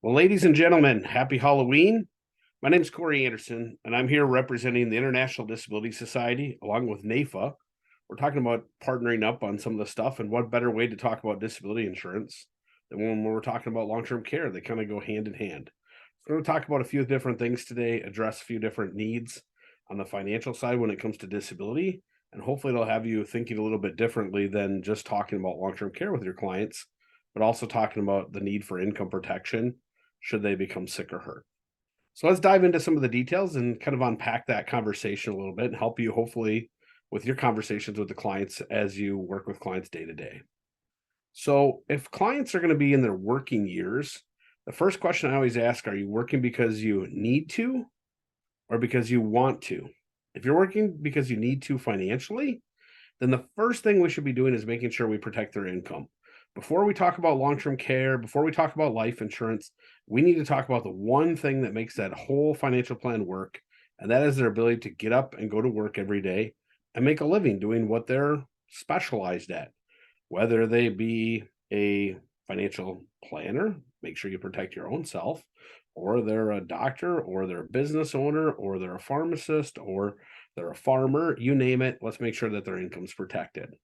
Well, ladies and gentlemen, happy Halloween. My name is Corey Anderson, and I'm here representing the International Disability Society along with NAIFA. We're talking about partnering up on some of the stuff, and what better way to talk about disability insurance than when we're talking about long-term care. They kind of go hand in hand. We're going to talk about a few different things today, address a few different needs on the financial side when it comes to disability, and hopefully it'll have you thinking a little bit differently than just talking about long-term care with your clients, but also talking about the need for income protection should they become sick or hurt. So let's dive into some of the details and kind of unpack that conversation a little bit and help you hopefully with your conversations with the clients as you work with clients day to day. So if clients are going to be in their working years, the first question I always ask, are you working because you need to or because you want to? If you're working because you need to financially, then the first thing we should be doing is making sure we protect their income. Before we talk about long-term care, before we talk about life insurance, we need to talk about the one thing that makes that whole financial plan work, and that is their ability to get up and go to work every day and make a living doing what they're specialized at. Whether they be a financial planner, make sure you protect your own self, or they're a doctor, or they're a business owner, or they're a pharmacist, or they're a farmer, you name it, let's make sure that their income's protected.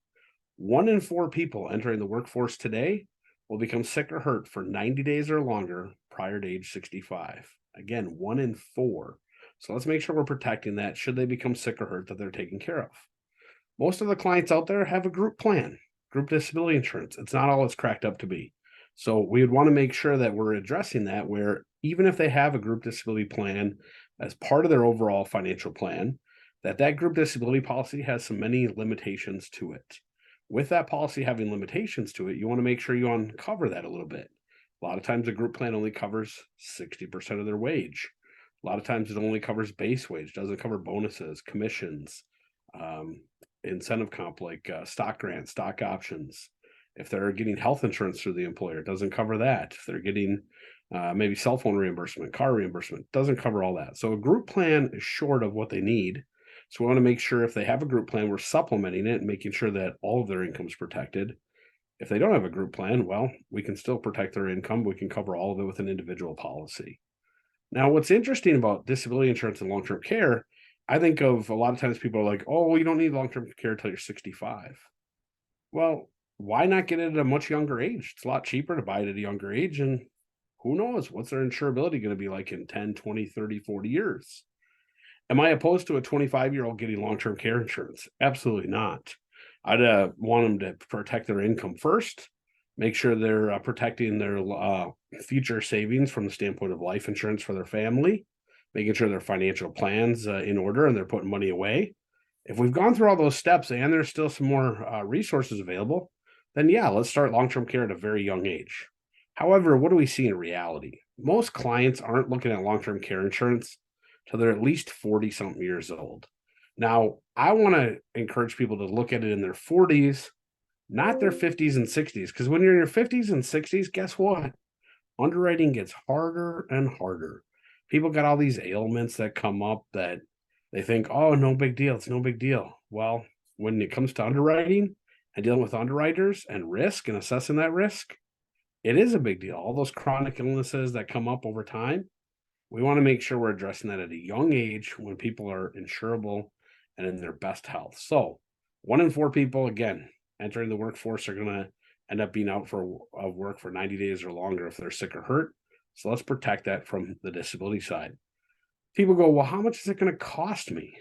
1 in 4 people entering the workforce today will become sick or hurt for 90 days or longer prior to age 65. Again, 1 in 4. So let's make sure we're protecting that should they become sick or hurt that they're taken care of. Most of the clients out there have a group plan, group disability insurance. It's not all it's cracked up to be. So we would want to make sure that we're addressing that where even if they have a group disability plan as part of their overall financial plan, that group disability policy has so many limitations to it. With that policy having limitations to it, you want to make sure you uncover that a little bit. A lot of times a group plan only covers 60% of their wage. A lot of times it only covers base wage, doesn't cover bonuses, commissions, incentive comp like stock grants, stock options. If they're getting health insurance through the employer, it doesn't cover that. If they're getting maybe cell phone reimbursement, car reimbursement, doesn't cover all that. So a group plan is short of what they need. So we want to make sure if they have a group plan, we're supplementing it and making sure that all of their income is protected. If they don't have a group plan, well, we can still protect their income. We can cover all of it with an individual policy. Now, what's interesting about disability insurance and long-term care, I think of a lot of times people are like, oh, well, you don't need long-term care until you're 65. Well, why not get it at a much younger age? It's a lot cheaper to buy it at a younger age. And who knows, what's their insurability going to be like in 10, 20, 30, 40 years? Am I opposed to a 25-year-old getting long-term care insurance? Absolutely not. I'd want them to protect their income first, make sure they're protecting their future savings from the standpoint of life insurance for their family, making sure their financial plans in order and they're putting money away. If we've gone through all those steps and there's still some more resources available, then yeah, let's start long-term care at a very young age. However, what do we see in reality? Most clients aren't looking at long-term care insurance till they're at least 40-something years old. Now, I want to encourage people to look at it in their 40s, not their 50s and 60s, because when you're in your 50s and 60s, guess what? Underwriting gets harder and harder. People got all these ailments that come up that they think, oh, no big deal. It's no big deal. Well, when it comes to underwriting and dealing with underwriters and risk and assessing that risk, it is a big deal. All those chronic illnesses that come up over time, we want to make sure we're addressing that at a young age when people are insurable and in their best health. So 1 in 4 people, again, entering the workforce are going to end up being out for work for 90 days or longer if they're sick or hurt. So let's protect that from the disability side. People go, well, how much is it going to cost me?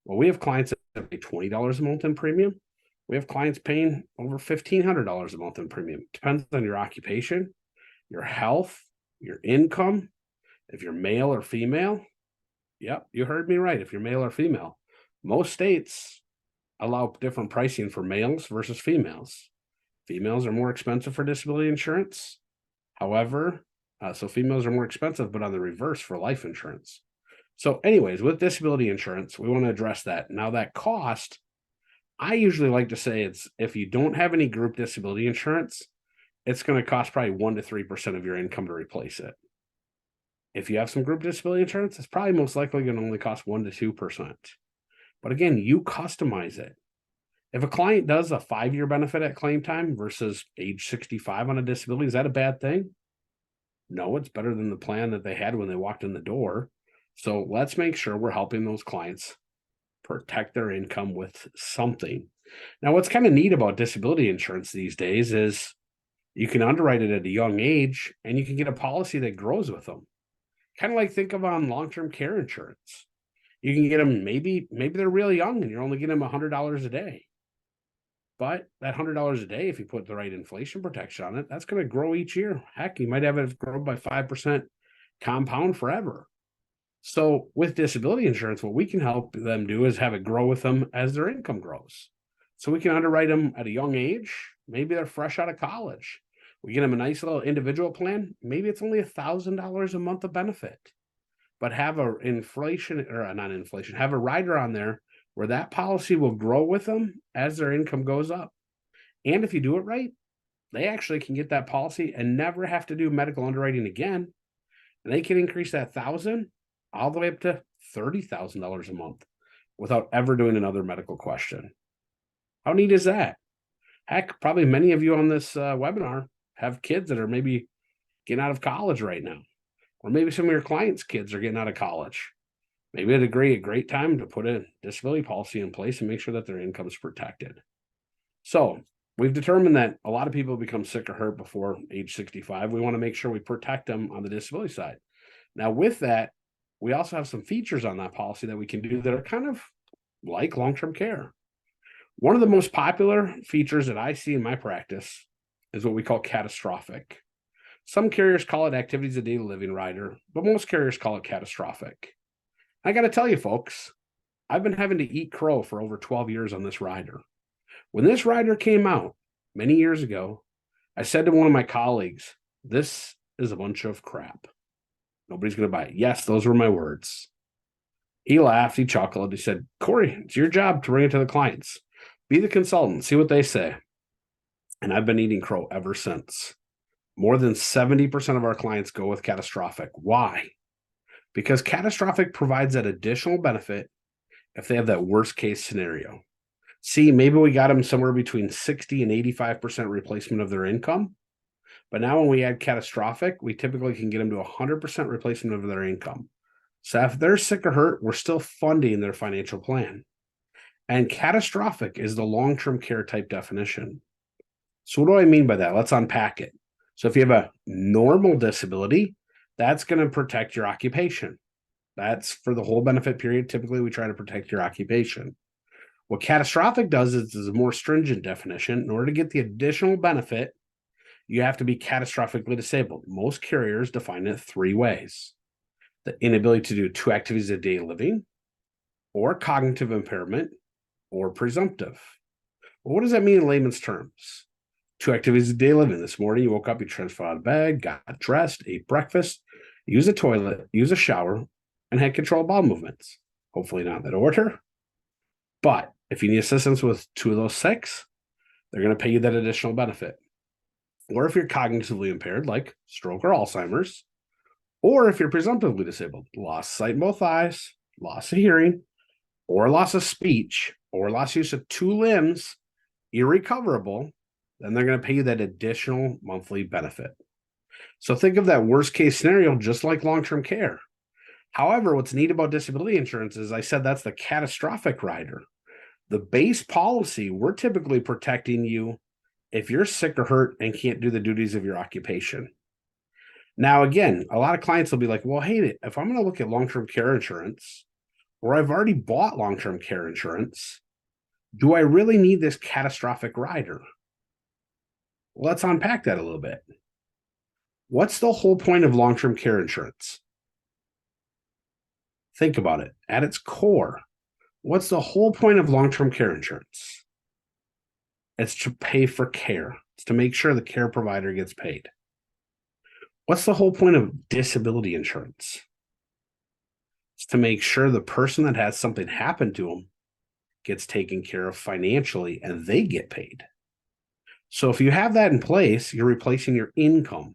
Well, we have clients that pay $20 a month in premium. We have clients paying over $1,500 a month in premium. Depends on your occupation, your health, your income. If you're male or female, yep, you heard me right. If you're male or female, most states allow different pricing for males versus females. Females are more expensive for disability insurance. However, so females are more expensive, but on the reverse for life insurance. So anyways, with disability insurance, we want to address that. Now that cost, I usually like to say it's if you don't have any group disability insurance, it's going to cost probably 1 to 3% of your income to replace it. If you have some group disability insurance, it's probably most likely going to only cost 1 to 2%. But again, you customize it. If a client does a 5-year benefit at claim time versus age 65 on a disability, is that a bad thing? No, it's better than the plan that they had when they walked in the door. So let's make sure we're helping those clients protect their income with something. Now, what's kind of neat about disability insurance these days is you can underwrite it at a young age and you can get a policy that grows with them. Kind of like think of on long-term care insurance. You can get them maybe they're really young and you're only getting them $100 a day. But that $100 a day, if you put the right inflation protection on it, that's going to grow each year. Heck, you might have it grow by 5% compound forever. So with disability insurance, what we can help them do is have it grow with them as their income grows. So we can underwrite them at a young age. Maybe they're fresh out of college. We get them a nice little individual plan. Maybe it's only $1,000 a month of benefit, but have a inflation or not inflation, have a rider on there where that policy will grow with them as their income goes up. And if you do it right, they actually can get that policy and never have to do medical underwriting again. And they can increase that 1,000 all the way up to $30,000 a month without ever doing another medical question. How neat is that? Heck, probably many of you on this webinar have kids that are maybe getting out of college right now, or maybe some of your clients' kids are getting out of college. Maybe it'd a great time to put a disability policy in place and make sure that their income is protected. So we've determined that a lot of people become sick or hurt before age 65. We want to make sure we protect them on the disability side. Now, with that, we also have some features on that policy that we can do that are kind of like long-term care. One of the most popular features that I see in my practice is what we call catastrophic. Some carriers call it activities of daily living rider, but most carriers call it catastrophic. I got to tell you, folks, I've been having to eat crow for over 12 years on this rider. When this rider came out many years ago, I said to one of my colleagues, this is a bunch of crap. Nobody's going to buy it. Yes, those were my words. He laughed, he chuckled. He said, Corey, it's your job to bring it to the clients. Be the consultant, see what they say. And I've been eating crow ever since. More than 70% of our clients go with catastrophic. Why? Because catastrophic provides that additional benefit if they have that worst case scenario. See, maybe we got them somewhere between 60 and 85% replacement of their income. But now when we add catastrophic, we typically can get them to 100% replacement of their income. So if they're sick or hurt, we're still funding their financial plan. And catastrophic is the long-term care type definition. So what do I mean by that? Let's unpack it. So if you have a normal disability, that's going to protect your occupation. That's for the whole benefit period. Typically, we try to protect your occupation. What catastrophic does is a more stringent definition. In order to get the additional benefit, you have to be catastrophically disabled. Most carriers define it 3 ways: the inability to do 2 activities of daily living, or cognitive impairment, or presumptive. Well, what does that mean in layman's terms? 2 activities of daily living. This morning, you woke up, you transferred out of bed, got dressed, ate breakfast, used a toilet, used a shower, and had control of bowel movements. Hopefully not in that order. But if you need assistance with 2 of those 6, they're going to pay you that additional benefit. Or if you're cognitively impaired, like stroke or Alzheimer's, or if you're presumptively disabled, loss of sight in both eyes, loss of hearing, or loss of speech, or loss of use of 2 limbs, irrecoverable, then they're going to pay you that additional monthly benefit. So think of that worst case scenario just like long-term care. However, what's neat about disability insurance is I said that's the catastrophic rider. The base policy, we're typically protecting you if you're sick or hurt and can't do the duties of your occupation. Now, again, a lot of clients will be like, well, hey, if I'm going to look at long-term care insurance, or I've already bought long-term care insurance, do I really need this catastrophic rider? Well, let's unpack that a little bit. What's the whole point of long-term care insurance? Think about it. At its core, what's the whole point of long-term care insurance? It's to pay for care. It's to make sure the care provider gets paid. What's the whole point of disability insurance? It's to make sure the person that has something happen to them gets taken care of financially and they get paid. So if you have that in place, you're replacing your income.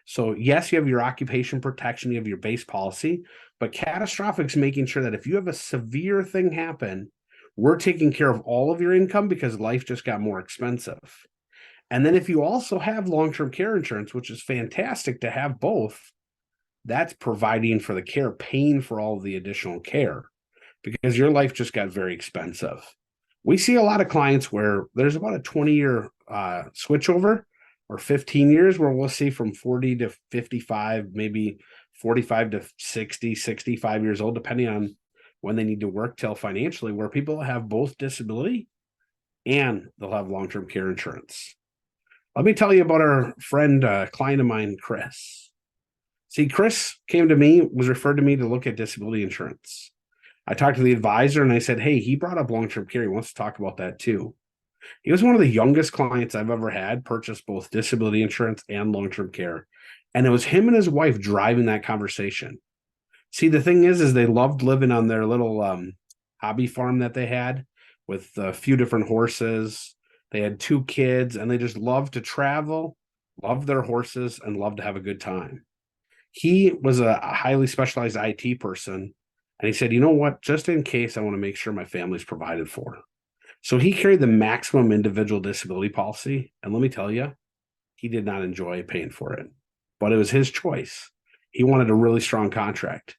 So yes, you have your occupation protection, you have your base policy, but catastrophic is making sure that if you have a severe thing happen, we're taking care of all of your income because life just got more expensive. And then if you also have long-term care insurance, which is fantastic to have both, that's providing for the care, paying for all of the additional care because your life just got very expensive. We see a lot of clients where there's about a 20-year switchover or 15 years where we'll see from 40 to 55, maybe 45 to 60, 65 years old, depending on when they need to work till financially, where people have both disability and they'll have long-term care insurance. Let me tell you about our friend, client of mine, Chris. See, Chris came to me, was referred to me to look at disability insurance. I talked to the advisor and I said, hey, he brought up long-term care. He wants to talk about that too. He was one of the youngest clients I've ever had, purchased both disability insurance and long-term care. And it was him and his wife driving that conversation. See, the thing is they loved living on their little hobby farm that they had with a few different horses. They had 2 kids and they just loved to travel, loved their horses, and loved to have a good time. He was a highly specialized IT person. And he said, you know what? Just in case, I want to make sure my family's provided for. So he carried the maximum individual disability policy. And let me tell you, he did not enjoy paying for it, but it was his choice. He wanted a really strong contract,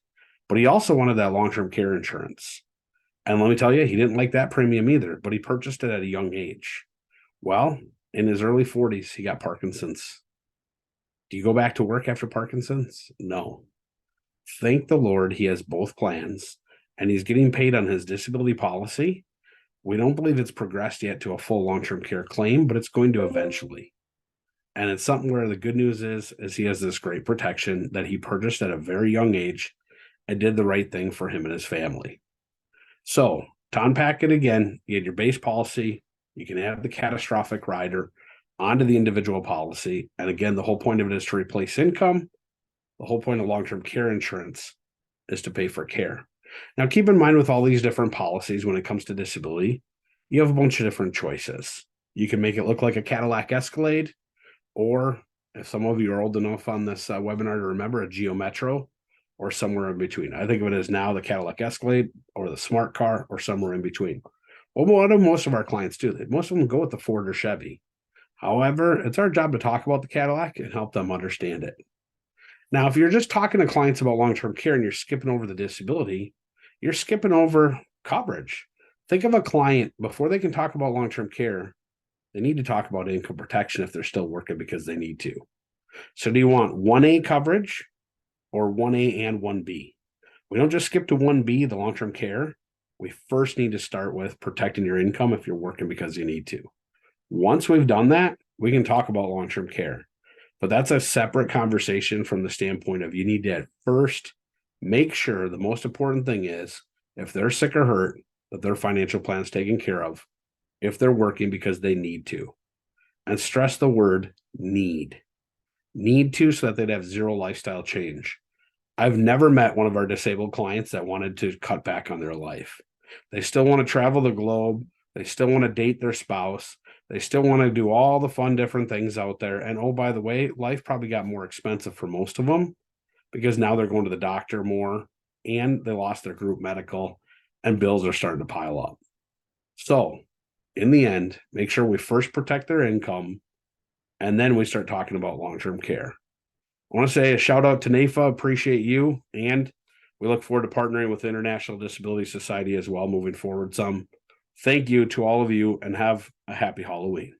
but he also wanted that long-term care insurance. And let me tell you, he didn't like that premium either, but he purchased it at a young age. Well, in his early 40s, he got Parkinson's. Do you go back to work after Parkinson's? No. Thank the Lord he has both plans and he's getting paid on his disability policy. We don't believe it's progressed yet to a full long-term care claim, but it's going to eventually. And it's something where the good news is he has this great protection that he purchased at a very young age and did the right thing for him and his family. So to unpack it again, you had your base policy, you can add the catastrophic rider onto the individual policy. And again, the whole point of it is to replace income. The whole point of long-term care insurance is to pay for care. Now, keep in mind with all these different policies, when it comes to disability, you have a bunch of different choices. You can make it look like a Cadillac Escalade, or if some of you are old enough on this webinar to remember, a Geo Metro, or somewhere in between. I think of it as now the Cadillac Escalade or the smart car or somewhere in between. Well, what do most of our clients do? Most of them go with the Ford or Chevy. However, it's our job to talk about the Cadillac and help them understand it. Now, if you're just talking to clients about long-term care and you're skipping over the disability, you're skipping over coverage. Think of a client, before they can talk about long-term care, they need to talk about income protection if they're still working because they need to. So do you want 1A coverage or 1A and 1B? We don't just skip to 1B, the long-term care. We first need to start with protecting your income if you're working because you need to. Once we've done that, we can talk about long-term care. But that's a separate conversation from the standpoint of you need to at first make sure the most important thing is if they're sick or hurt, that their financial plan is taken care of if they're working because they need to. And stress the word need. Need to, so that they'd have zero lifestyle change. I've never met one of our disabled clients that wanted to cut back on their life. They still want to travel the globe. They still want to date their spouse. They still want to do all the fun, different things out there. And oh, by the way, life probably got more expensive for most of them because now they're going to the doctor more and they lost their group medical and bills are starting to pile up. So in the end, make sure we first protect their income and then we start talking about long-term care. I want to say a shout out to NAIFA. Appreciate you. And we look forward to partnering with the International Disability Society as well moving forward some. Thank you to all of you and have a happy Halloween.